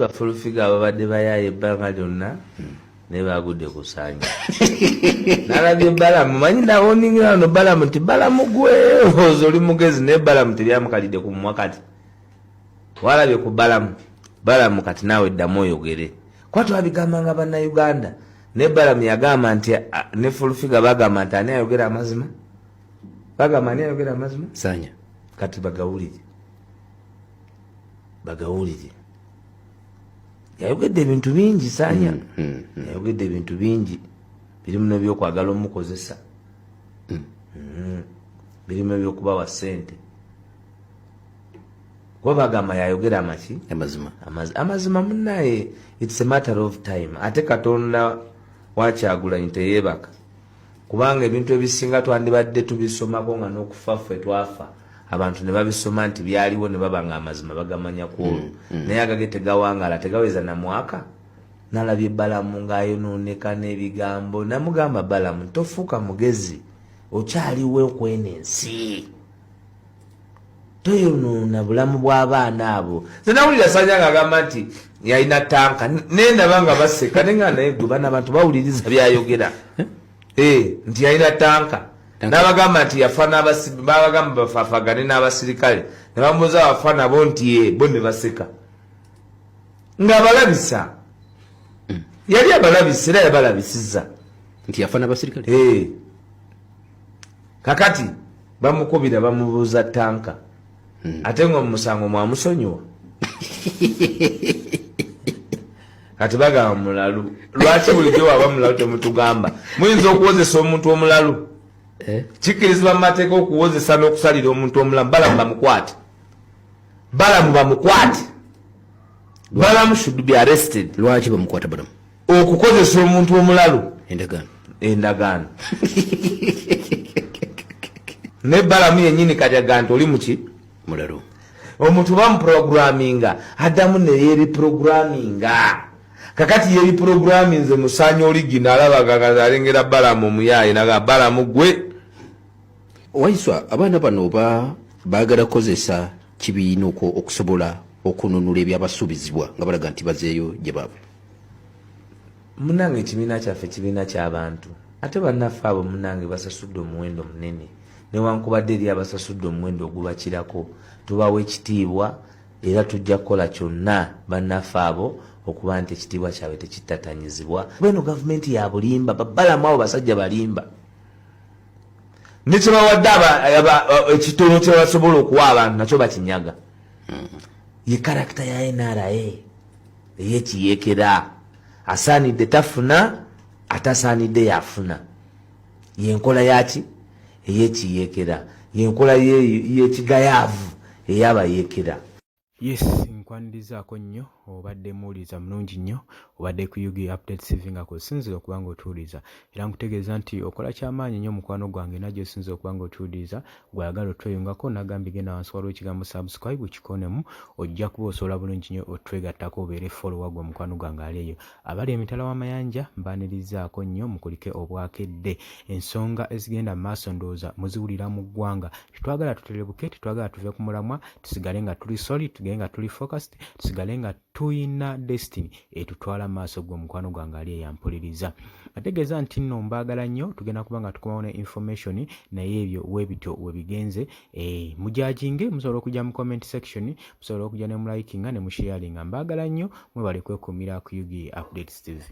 bafulufiga ababadde bayaaye ebbanga lyonna naye bagudde ku Ssaanya. Nalabye Balamu, manyi nawoningira wano Balamu nti Balamu gwe olowooza oli mugezi naye Balamu teryamukalidde ku mumwa kati. Walabye ku Balamu kati naawe ddamu oyogere. Kwa twabigambanga bannayuganda naye Balamu yagamba nti ne fulufiga bagamba nti ani ayogera amazima? Bagamba ani ayogera amazima? Ssaanya. Kati bagawulire. Yayogedde ebintu bingi Ssaanya. Yayogedde ebintu bingi birimu n'ebyokwagala omukozesa, birimu ebyokubawa ssente. Kuba bagamba yayogera amaki? Amazima munnaye, it's a matter of time. Ate Katonda wa Kyagulanyi teyeebaka, kubanga ebintu ebisinga twandibadde tubisomako nga n'okufa ffe twafa abantu ne babisoma nti byaliwo ne babanga amazima bagamanya kwolwo. Naye agage tegawangala tegaweza na mwaka. Nalabye Balamu ng'ayonooneka n'ebigambo. Namugamba Balamu tofuuka mugezi, okyaliwo okwena ensi, toyonoona bulamu bw'abaana abo. Nze nawulira Ssaanya ng'agamba nti yalina tanka nendaba nga baseka naye nga naye gwe bana abantu bawuliriza byayogera. Nti yalina tanka n'abagamba nti yafa babagamba bafafagane n'abasirikale ne bamubuuza wafa nabo nti bo ne baseka ng'abalabisa. Yali abalabisa era yabalabisizza nti yafa n'abasirikale. Kakati bamukubira bamubuuza tanka ate nga omusango mwamusonyiwa. Kati bagamba mulalu. Lwaki bulijjo waba mulalu temutugamba? Muyinza okuwozesa omuntu omulalu. Kikkirizibwa mu mateeka okuwozesa n'okusalira omuntu omulamu. Balamu bamukwate. Balamu should be arrested. Lwaki bamukwata Balamu? Okukozesa omuntu omulalu. Endagaano. Ne Balamu yennyini kati aga nti oli muki? Mulalu. Omuntu bamuprograminga addamu ne yeebiprograminga. Kakati yeebiprograminze mu Ssaanya oligina alabaga alengera Balamu omuyaaye naga Balamu gwe. Waiswa abaana bano baagala kukozesa kibiina okusobola okununula ebyabasuubizibwa nga balaga nti bazeeyo gye baabwe. Munange ekibiina kyaffe kibiina ky'abantu, ate bannaffe abo munange basasudde omuwendo munene. Newankubadde eri abasasudde omuwendo ogubakirako tubawa ekitiibwa era tujja kukola kyonna bannaffe abo okuba nti ekitiibwa kyabwe tekittatanyizibwa. Beno gavumenti ya bulimba, Balamu abo basajja balimba. Ne kyebawadde ekitono kye basobola okuwa abantu nakyo bakinyaga. Ye karakita ya NRA ey'ekiyeekera, asaanidde tafuna, atasaanidde yafuna. Yenkola yaki? Ey'ekiyeekera, yenkola y'ekigayaavu ey'abayeekera. Yes, nkwanirizaako nnyo obadde muwuliza mulungi nnyo, obadde ku UG Updates TV nga kusinzira okuba ng'otuwuliza. Era nkutegeeza nti okola ky'amaanyi nnyo mukwano gwange najjo osinza okuba ng'otuwuliza, gw'ayagala otweyungako n'agambye genda wansi waliwo ekigambo subscribe kikonemu, ojja kuba osobola bulungi nnyo otwegattako obeere follower gwe mukwano gwange ali eyo. Abali emitala w'amayanja mbaanirizaako nnyo mukulike obwakedde. Ensonga ezigenda mu maaso ndowooza muziwulira mu ggwanga. Tetwagala tuterebuke, tetwagala tuve ku mulamwa, tusigale nga tuli solid, tugende nga tuli focused, tusigale nga tuyina destiny etutwala maaso gwe mukwano gwange ali eyampuliriza. Ategeeza nti nno mbaagala nnyo, tugenda kuba nga tukomawo ne information naye ebyo webityo webigenze. Mujajinge, musobola okujja mu comment section, musobola okujja ne mu likinga ne mu sharinga. Mbaagala nnyo, mwebale kwekumira ku UG Updates TV.